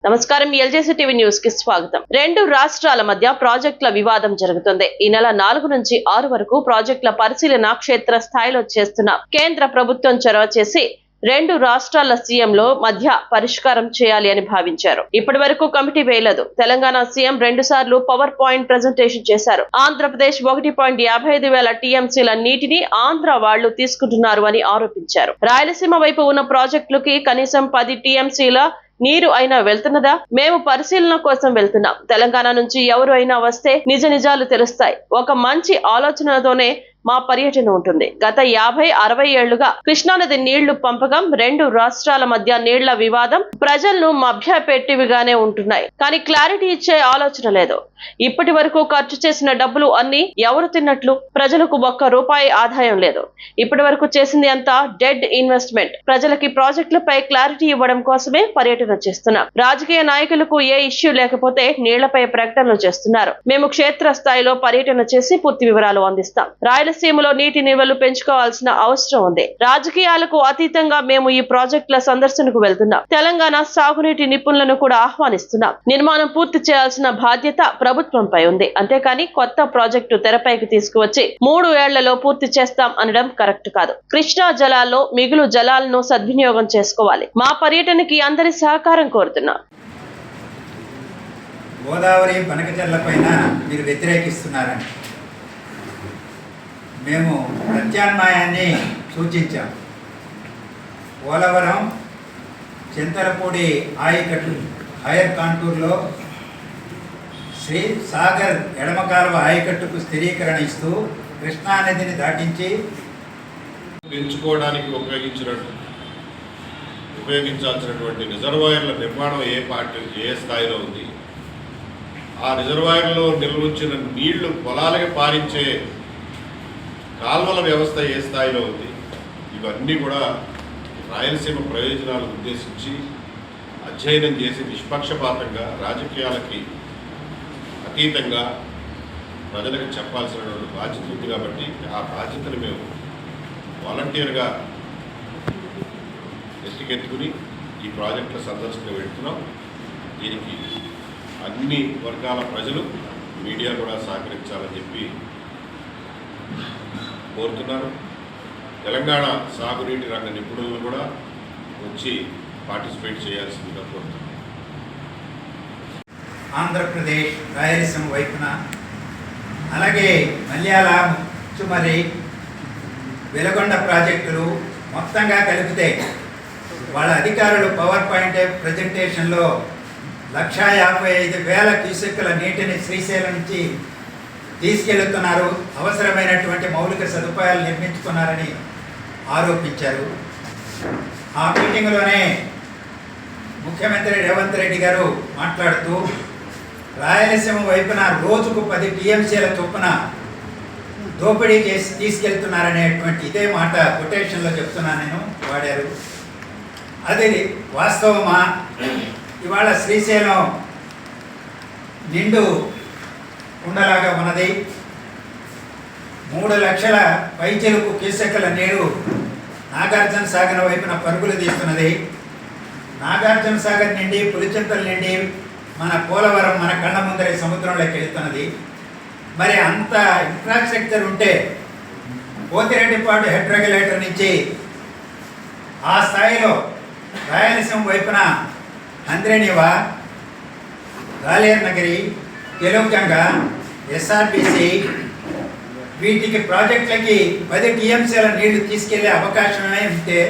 నమస్కారం. ఎల్జేసీ TV news కి స్వాగతం. రెండు రాష్ట్రాల మధ్య ప్రాజెక్టుల వివాదం జరుగుతుంది. ఈ నెల 4 నుంచి 6 వరకు ప్రాజెక్టుల పరిశీలన క్షేత్ర స్థాయిలో చేస్తున్న కేంద్ర ప్రభుత్వం చొరవ చేసి రెండు రాష్ట్రాల సీఎంల మధ్య పరిష్కారం చేయాలి అని భావించారు. ఇప్పటి వరకు కమిటీ వేయలేదు. తెలంగాణ సీఎం 2 సార్లు పవర్ పాయింట్ ప్రెజెంటేషన్ చేశారు. ఆంధ్రప్రదేశ్ 1.55 టీఎంసీల నీటిని ఆంధ్ర వాళ్లు తీసుకుంటున్నారు అని ఆరోపించారు. రాయలసీమ వైపు ఉన్న ప్రాజెక్టులకి కనీసం 10 టీఎంసీల నీరు అయినా వెళ్తున్నదా? మేము పరిశీలన కోసం వెళ్తున్నాం. తెలంగాణ నుంచి ఎవరు అయినా వస్తే నిజ నిజాలు తెలుస్తాయి. ఒక మంచి ఆలోచనతోనే మా పర్యటన ఉంటుంది. గత 50-60 ఏళ్లుగా కృష్ణానది నీళ్లు పంపకం, రెండు రాష్ట్రాల మధ్య నీళ్ల వివాదం ప్రజలను మభ్యపెట్టివిగానే ఉంటున్నాయి. కానీ క్లారిటీ ఇచ్చే ఆలోచన లేదు. ఇప్పటి వరకు ఖర్చు చేసిన డబ్బులు అన్ని ఎవరు తిన్నట్లు? ప్రజలకు ₹1 ఆదాయం లేదు. ఇప్పటి వరకు చేసింది అంతా డెడ్ ఇన్వెస్ట్మెంట్. ప్రజలకి ప్రాజెక్టులపై క్లారిటీ ఇవ్వడం కోసమే పర్యటన చేస్తున్నాం. రాజకీయ నాయకులకు ఏ ఇష్యూ లేకపోతే నీళ్లపై ప్రకటనలు చేస్తున్నారు. మేము క్షేత్ర స్థాయిలో పర్యటన చేసి పూర్తి వివరాలు అందిస్తాం. రాయలసీమలో నీటి నిల్వలు పెంచుకోవాల్సిన అవసరం ఉంది. రాజకీయాలకు అతీతంగా మేము ఈ ప్రాజెక్టుల సందర్శనకు వెళ్తున్నాం. తెలంగాణ సాగునీటి నిపుణులను కూడా ఆహ్వానిస్తున్నాం. నిర్మాణం పూర్తి చేయాల్సిన బాధ్యత ప్రభుత్వంపై ఉంది. అంతేకాని కొత్త ప్రాజెక్టు తెరపైకి తీసుకువచ్చి 3 ఏళ్లలో పూర్తి చేస్తాం అనడం కరెక్ట్ కాదు. కృష్ణా జలాల్లో మిగులు జలాలను సద్వినియోగం చేసుకోవాలి. మా పర్యటనకి అందరి సహకారం కోరుతున్నాం. గోదావరి బనకచెర్లపైన మీరు వ్యతిరేకిస్తున్నారని మేము ప్రత్యామ్నాయాన్ని సూచించాం. పోలవరం చింతలపూడి ఆయకట్టు హైయర్ కాంటూర్లో శ్రీ సాగర్ ఎడమ కాలువ ఆయకట్టుకు స్థిరీకరణ ఇస్తూ కృష్ణానదిని దాటించి పెంచుకోవడానికి ఉపయోగించాల్సినటువంటి రిజర్వాయర్ల నిర్మాణం ఏ స్థాయిలో ఉంది, ఆ రిజర్వాయర్లో నిల్వొచ్చిన నీళ్లు పొలాలకి పారించే కాల్వల వ్యవస్థ ఏ స్థాయిలో ఉంది, ఇవన్నీ కూడా రాయలసీమ ప్రయోజనాలను ఉద్దేశించి అధ్యయనం చేసి నిష్పక్షపాతంగా రాజకీయాలకి అతీతంగా ప్రజలకు చెప్పాల్సినటువంటి బాధ్యత ఉంది. కాబట్టి ఆ బాధ్యతను మేము వాలంటీర్గా ఎత్తుకెత్తుకుని ఈ ప్రాజెక్టుల సందర్శనకు వెళ్తున్నాం. దీనికి అన్ని వర్గాల ప్రజలు, మీడియా కూడా సహకరించాలని చెప్పి కోరుతున్నారు. తెలంగాణ సాగునీటి రంగ నిపుణులను కూడా వచ్చి పార్టిసిపేట్ చేయాల్సిందిగా కోరుతున్నారు. ఆంధ్రప్రదేశ్ రాయలసీమ వైపున, అలాగే మల్యాల, ముచ్చుమరి, వెలగొండ ప్రాజెక్టులు మొత్తంగా కలిపితే వాళ్ళ అధికారులు పవర్ పాయింట్ ప్రజెంటేషన్లో 1,55,000 క్యూసెక్కుల నీటిని శ్రీశైలం నుంచి తీసుకెళ్తున్నారు, అవసరమైనటువంటి మౌలిక సదుపాయాలు నిర్మించుకున్నారని ఆరోపించారు. ఆ మీటింగ్లోనే ముఖ్యమంత్రి రేవంత్ రెడ్డి గారు మాట్లాడుతూ రాయలసీమ వైపున రోజుకు 10 టీఎంసీల చొప్పున దోపిడీ చేసి తీసుకెళ్తున్నారనేటువంటి ఇదే మాట కొటేషన్లో చెప్తున్నాను నేను వాడారు. అది వాస్తవమా? ఇవాళ శ్రీశైలం నిండు ఉండలాగా ఉన్నది. 3 లక్షల పైచెలుకు క్యూసెక్కుల నీరు నాగార్జున సాగర్ వైపున పరుగులు తీస్తున్నది. నాగార్జున సాగర్ నిండి, పులిచింతల నిండి మన పోలవరం మన కళ్ళ ముందరే సముద్రంలోకి వెళుతున్నది. మరి అంత ఇన్ఫ్రాస్ట్రక్చర్ ఉంటే పోతిరెడ్డిపాడు హెడ్ రెగ్యులేటర్ నుంచి ఆ స్థాయిలో రాయలసీమ వైపున అంద్రేనివా, గాలేరు నగరి, తెలుగంగ, ఎస్ఆర్బిసి వీటికి ప్రాజెక్టులకి 10 టీఎంసీల నీళ్లు తీసుకెళ్లే అవకాశమే ఉంటే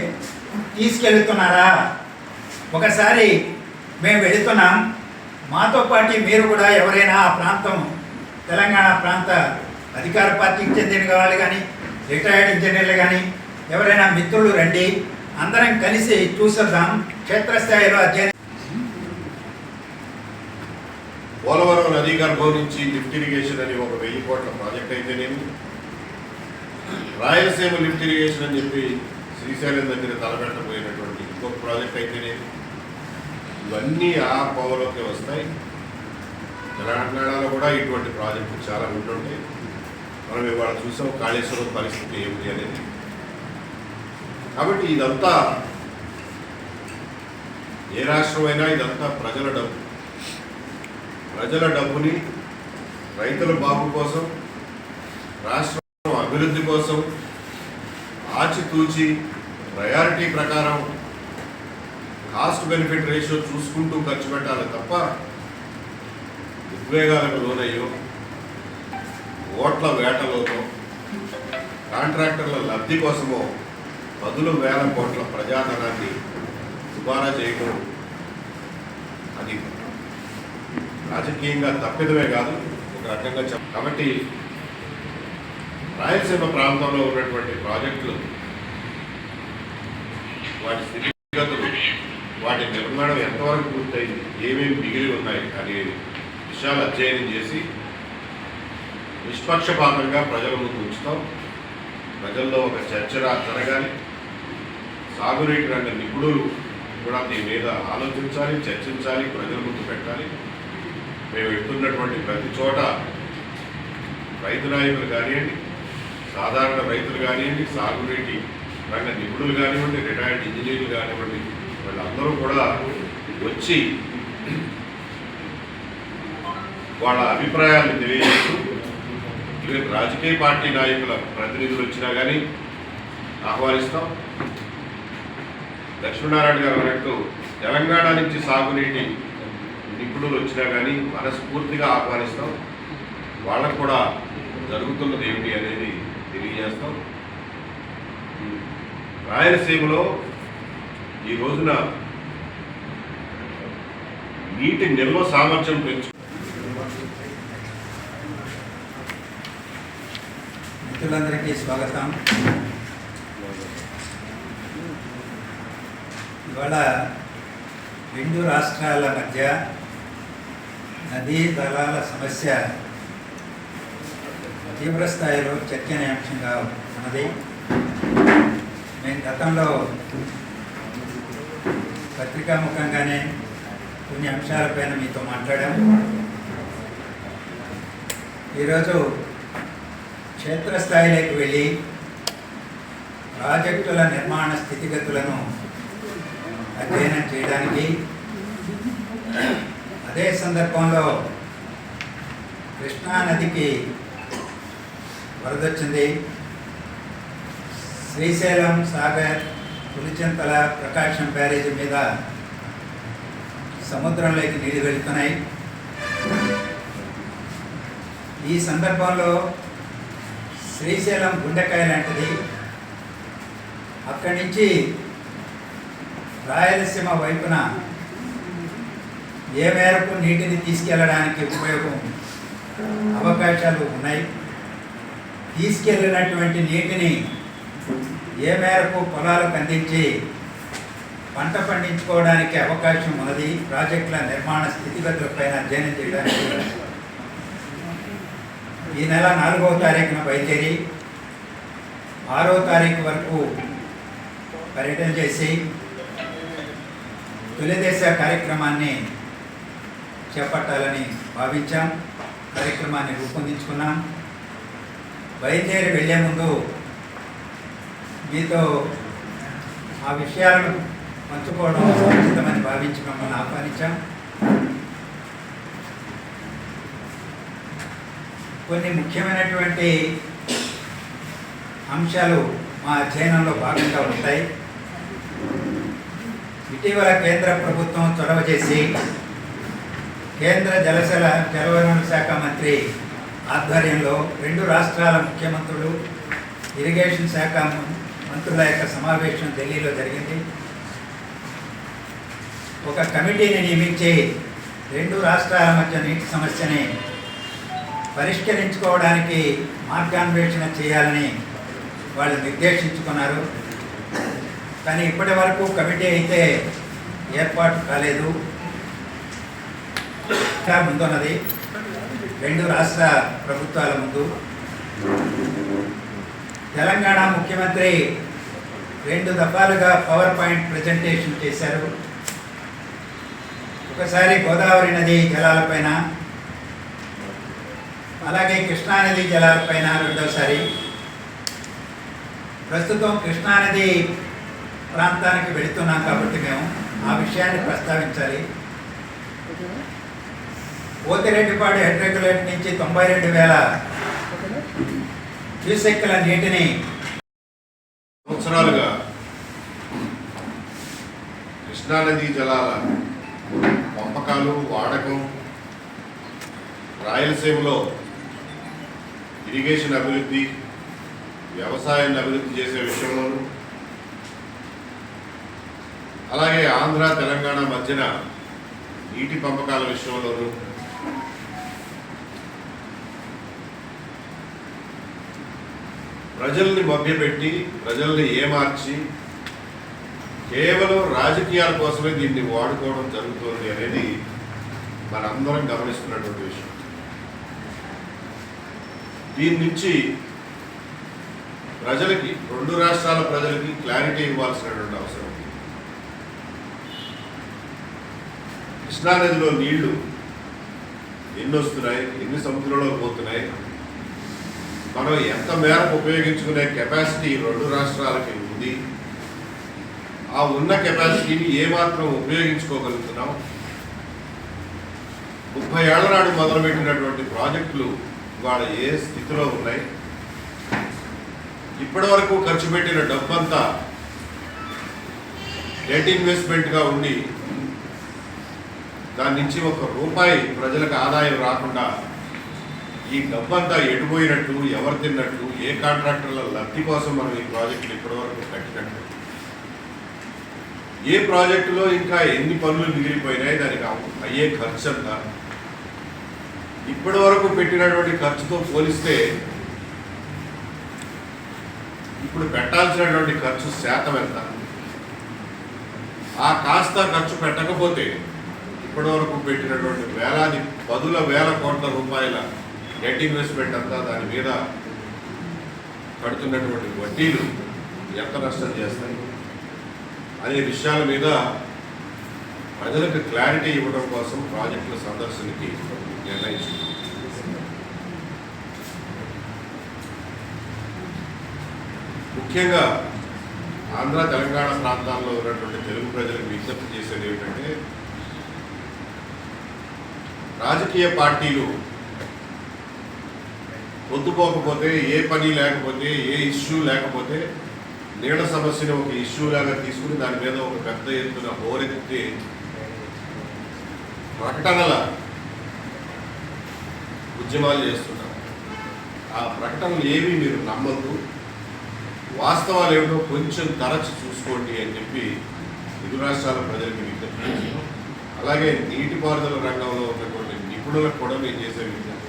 తీసుకెళ్తున్నారా? ఒకసారి మేము వెళుతున్నాం, మాతో పాటు మీరు కూడా ఎవరైనా ఆ ప్రాంతం తెలంగాణ ప్రాంత అధికార పార్టీకి చెందిన వాళ్ళు కానీ, రిటైర్డ్ ఇంజనీర్లు కానీ ఎవరైనా మిత్రులు రండి, అందరం కలిసి చూసేద్దాం. క్షేత్రస్థాయిలో అధ్యయనం. పోలవరం నదీ గర్భం నుంచి లిఫ్ట్ ఇరిగేషన్ అని ఒక 1000 కోట్ల ప్రాజెక్ట్ అయితేనేమి, రాయలసీమ లిఫ్ట్ ఇరిగేషన్ అని చెప్పి శ్రీశైలం దగ్గర తలపెట్టబోయినటువంటి ఇంకొక ప్రాజెక్ట్ అయితేనేమి, ఇవన్నీ ఆ పవర్లోకి వస్తాయి. తెలంగాణలో కూడా ఇటువంటి ప్రాజెక్టులు చాలా ఉంటుంటాయి. మనం ఇవాళ చూసాం కాళేశ్వరం పరిస్థితి ఏమిటి అనేది. కాబట్టి ఇదంతా ఏ రాష్ట్రమైనా ఇదంతా ప్రజల డబ్బు. ప్రజల డబ్బుని రైతుల బాగు కోసం, రాష్ట్రం అభివృద్ధి కోసం ఆచితూచి ప్రయారిటీ ప్రకారం కాస్ట్ బెనిఫిట్ రేషియో చూసుకుంటూ ఖర్చు పెట్టాలి తప్ప ఉద్వేగాలకు లోనయ్యో, ఓట్ల వేటలోనో, కాంట్రాక్టర్ల లబ్ధి కోసమో పదులు వేల కోట్ల ప్రజాధనాన్ని దుబారా చేయడం అది రాజకీయంగా తప్పిదమే కాదు, ఒక రకంగా కాబట్టి రాయలసీమ ప్రాంతంలో ఉన్నటువంటి ప్రాజెక్టులు, వాటి స్థితిగతులు, వాటి నిర్మాణం ఎంతవరకు పూర్తయింది, ఏమేమి మిగిలి ఉన్నాయి అనే విషయాలు అధ్యయనం చేసి నిష్పక్షపాతంగా ప్రజల ముందు ఉంచుతాం. ప్రజల్లో ఒక చర్చ జరగాలి. సాగునీటి రంగ నిపుణులు కూడా దీని మీద ఆలోచించాలి, చర్చించాలి, ప్రజల ముందు పెట్టాలి. మేము ఎడుతున్నటువంటి ప్రతి చోట రైతు నాయకులు కానివ్వండి, సాధారణ రైతులు కానివ్వండి, సాగునీటి రంగ నిపుణులు కానివ్వండి, రిటైర్డ్ ఇంజనీర్లు కానివ్వండి, వాళ్ళందరూ కూడా వచ్చి వాళ్ళ అభిప్రాయాలను తెలియజేస్తూ, ఈవెన్ రాజకీయ పార్టీ నాయకుల ప్రతినిధులు వచ్చినా కానీ ఆహ్వానిస్తాం. లక్ష్మీనారాయణ గారు అన్నట్టు తెలంగాణ నుంచి సాగునీటి నిపుణులు వచ్చినా కానీ మనస్ఫూర్తిగా ఆహ్వానిస్తాం. వాళ్ళకు కూడా జరుగుతున్నది ఏమిటి అనేది తెలియజేస్తాం. రాయలసీమలో ఈ రోజున నీటి నిల్వ సామర్థ్యం పెంచు. మిత్రులందరికీ స్వాగతం. ఇవాళ రెండు రాష్ట్రాల మధ్య నదీ జలాల సమస్య తీవ్రస్థాయిలో చర్చనీయాంశంగా ఉన్నది. మేము గతంలో పత్రికాముఖంగానే కొన్ని అంశాలపైన మీతో మాట్లాడాము. ఈరోజు క్షేత్రస్థాయిలోకి వెళ్ళి ప్రాజెక్టుల నిర్మాణ స్థితిగతులను అధ్యయనం చేయడానికి, అదే సందర్భంలో కృష్ణానదికి వరదొచ్చింది. శ్రీశైలం, సాగర్, పులిచింతల, ప్రకాశం బ్యారేజీ మీద సముద్రంలోకి నీళ్లు వెళుతున్నాయి. ఈ సందర్భంలో శ్రీశైలం గుండెకాయ లాంటిది. అక్కడి నుంచి రాయలసీమ వైపున ఏ మేరకు నీటిని తీసుకెళ్ళడానికి అవకాశాలు ఉన్నాయి. తీసుకెళ్ళినటువంటి నీటిని ఏ మేరకు పొలాలకు అందించి పంట పండించుకోవడానికి అవకాశం ఉన్నది. ప్రాజెక్టుల నిర్మాణ స్థితిగతులపైన అధ్యయనం చేయడానికి ఈ నెల 4వ తారీఖున బయలుదేరి 6వ తారీఖు వరకు పర్యటన చేసి తొలిదశ కార్యక్రమాన్ని చేపట్టాలని భావించాం. కార్యక్రమాన్ని రూపొందించుకున్నాం. బయలుదేరి వెళ్ళే ముందు మీతో ఆ విషయాలను పంచుకోవడం ఉచితమని భావించి మమ్మల్ని ఆహ్వానించాం. కొన్ని ముఖ్యమైనటువంటి అంశాలు మా అధ్యయనంలో భాగంగా ఉంటాయి. ఇటీవల కేంద్ర ప్రభుత్వం చొరవ చేసి కేంద్ర జలవనరుల శాఖ మంత్రి ఆధ్వర్యంలో రెండు రాష్ట్రాల ముఖ్యమంత్రులు, ఇరిగేషన్ శాఖ మంత్రుల యొక్క సమావేశం ఢిల్లీలో జరిగింది. ఒక కమిటీని నియమించి రెండు రాష్ట్రాల మధ్య నీటి సమస్యని పరిష్కరించుకోవడానికి మార్గాన్వేషణ చేయాలని వాళ్ళు నిర్దేశించుకున్నారు. కానీ ఇప్పటి వరకు కమిటీ అయితే ఏర్పాటు కాలేదు. ముందున్నది రెండు రాష్ట్ర ప్రభుత్వాల ముందు. తెలంగాణ ముఖ్యమంత్రి 2 దఫాలుగా పవర్ పాయింట్ ప్రజెంటేషన్ చేశారు. ఒకసారి గోదావరి నది జలాలపైన, అలాగే కృష్ణానది జలాలపైన రెండోసారి. ప్రస్తుతం కృష్ణానది ప్రాంతానికి వెళుతున్నాం కాబట్టి మేము ఆ విషయాన్ని ప్రస్తావించాలి. పోతిరెడ్డిపాడు హెడ్ రెగ్యులేటర్ నుంచి 92,000 క్యూసెక్కుల నీటిని సంవత్సరాలుగా కృష్ణానదీ జలాల పంపకాలు, వాడకం, రాయలసీమలో ఇరిగేషన్ అభివృద్ధి, వ్యవసాయాన్ని అభివృద్ధి చేసే విషయంలోనూ, అలాగే ఆంధ్ర తెలంగాణ మధ్యన నీటి పంపకాల విషయంలోనూ ప్రజల్ని మభ్యపెట్టి, ప్రజల్ని ఏమార్చి కేవలం రాజకీయాల కోసమే దీన్ని వాడుకోవడం జరుగుతుంది అనేది మనందరం గమనిస్తున్నటువంటి విషయం. దీని నుంచి ప్రజలకి, రెండు రాష్ట్రాల ప్రజలకి క్లారిటీ ఇవ్వాల్సినటువంటి అవసరం ఉంది. కృష్ణానదిలో నీళ్లు ఎన్ని వస్తున్నాయి, ఎన్ని సముద్రంలో పోతున్నాయి, మనం ఎంత మేరకు ఉపయోగించుకునే కెపాసిటీ రెండు రాష్ట్రాలకి ఉంది, ఆ ఉన్న కెపాసిటీని ఏమాత్రం ఉపయోగించుకోగలుగుతున్నాం, 30 ఏళ్ల నాడు మొదలుపెట్టినటువంటి ప్రాజెక్టులు ఇవాళ ఏ స్థితిలో ఉన్నాయి, ఇప్పటి వరకు ఖర్చు పెట్టిన డబ్బంతా డెట్ ఇన్వెస్ట్మెంట్గా ఉండి దాని నుంచి ₹1 ప్రజలకు ఆదాయం రాకుండా ఈ డబ్బంతా ఎడిపోయినట్టు, ఎవరు తిన్నట్టు, ఏ కాంట్రాక్టర్ల లబ్ధి కోసం మనం ఈ ప్రాజెక్టులు ఇప్పటి వరకు కట్టినట్టు, ఏ ప్రాజెక్టులో ఇంకా ఎన్ని పనులు మిగిలిపోయినాయి, దానికి అయ్యే ఖర్చు అంతా, ఇప్పటి వరకు పెట్టినటువంటి ఖర్చుతో పోలిస్తే ఇప్పుడు పెట్టాల్సినటువంటి ఖర్చు శాతం ఎంత, ఆ కాస్త ఖర్చు పెట్టకపోతే ఇప్పటి వరకు పెట్టినటువంటి వేలాది, 10,000 కోట్ల రూపాయల నెట్ ఇన్వెస్ట్మెంట్ అంతా, దాని మీద కడుతున్నటువంటి వడ్డీలు ఎంత నష్టం చేస్తాయి అనే విషయాల మీద ప్రజలకు క్లారిటీ ఇవ్వడం కోసం ప్రాజెక్టుల సందర్శనకి నిర్ణయించింది. ముఖ్యంగా ఆంధ్ర తెలంగాణ ప్రాంతాల్లో ఉన్నటువంటి తెలుగు ప్రజలకు విజ్ఞప్తి చేసేది ఏమిటంటే, రాజకీయ పార్టీలు పొద్దుపోకపోతే, ఏ పని లేకపోతే, ఏ ఇష్యూ లేకపోతే నీళ్ల సమస్యను ఒక ఇష్యూ లాగా తీసుకుని దాని మీద ఒక పెద్ద ఎత్తున హోరెత్తి ప్రకటనల ఉద్యమాలు చేస్తున్నారు. ఆ ప్రకటనలు ఏవి మీరు నమ్మద్దు, వాస్తవాలు ఏమిటో కొంచెం తరచి చూసుకోండి అని చెప్పి ఇరు రాష్ట్రాల ప్రజలకు విజ్ఞప్తి చేస్తున్నాం. అలాగే నీటిపారుదల రంగంలో ఉన్నటువంటి నిపుణులకు కూడా మేము చేసే విజ్ఞప్తి,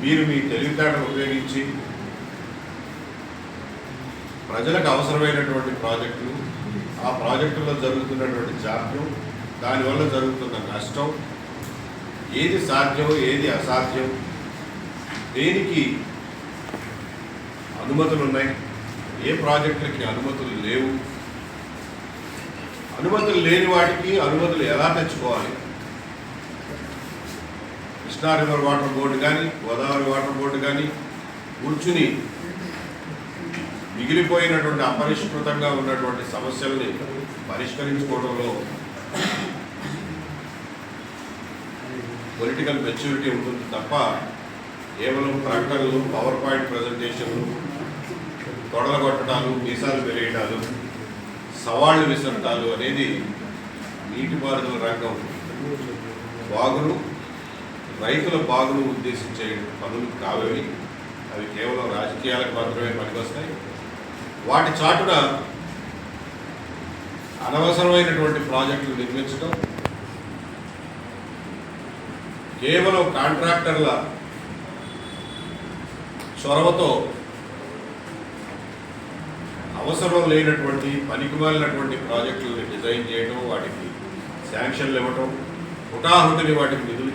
మీరు మీ తెలివితేటలు ఉపయోగించి ప్రజలకు అవసరమైనటువంటి ప్రాజెక్టులు, ఆ ప్రాజెక్టుల్లో జరుగుతున్నటువంటి జాప్యం, దానివల్ల జరుగుతున్న నష్టం, ఏది సాధ్యం, ఏది అసాధ్యం, దేనికి అనుమతులు ఉన్నాయి, ఏ ప్రాజెక్టులకి అనుమతులు లేవు, అనుమతులు లేని వాటికి అనుమతులు ఎలా తెచ్చుకోవాలి, కృష్ణా రివర్ వాటర్ బోర్డు కానీ, గోదావరి వాటర్ బోర్డు కానీ కూర్చుని మిగిలిపోయినటువంటి అపరిష్కృతంగా ఉన్నటువంటి సమస్యల్ని పరిష్కరించుకోవడంలో పొలిటికల్ మెచ్యూరిటీ ఉంటుంది తప్ప కేవలం ప్రకటనలు, పవర్ పాయింట్ ప్రజెంటేషన్లు, తొడలగొట్టడాలు, మీసాలు వెలియడాలు, సవాళ్లు విసరటాలు అనేది నీటిపారుదల రంగం బాగును, రైతుల బాగును ఉద్దేశించే పనులు కావవి. అవి కేవలం రాజకీయాలకు మాత్రమే పనికొస్తాయి. వాటి చాటున అనవసరమైనటువంటి ప్రాజెక్టులు నిర్మించడం, కేవలం కాంట్రాక్టర్ల చొరవతో అవసరం లేనటువంటి, పనికిమాలినటువంటి ప్రాజెక్టులను డిజైన్ చేయడం, వాటికి శాంక్షన్లు ఇవ్వటం, హుటాహుటిని వాటికి నిధులు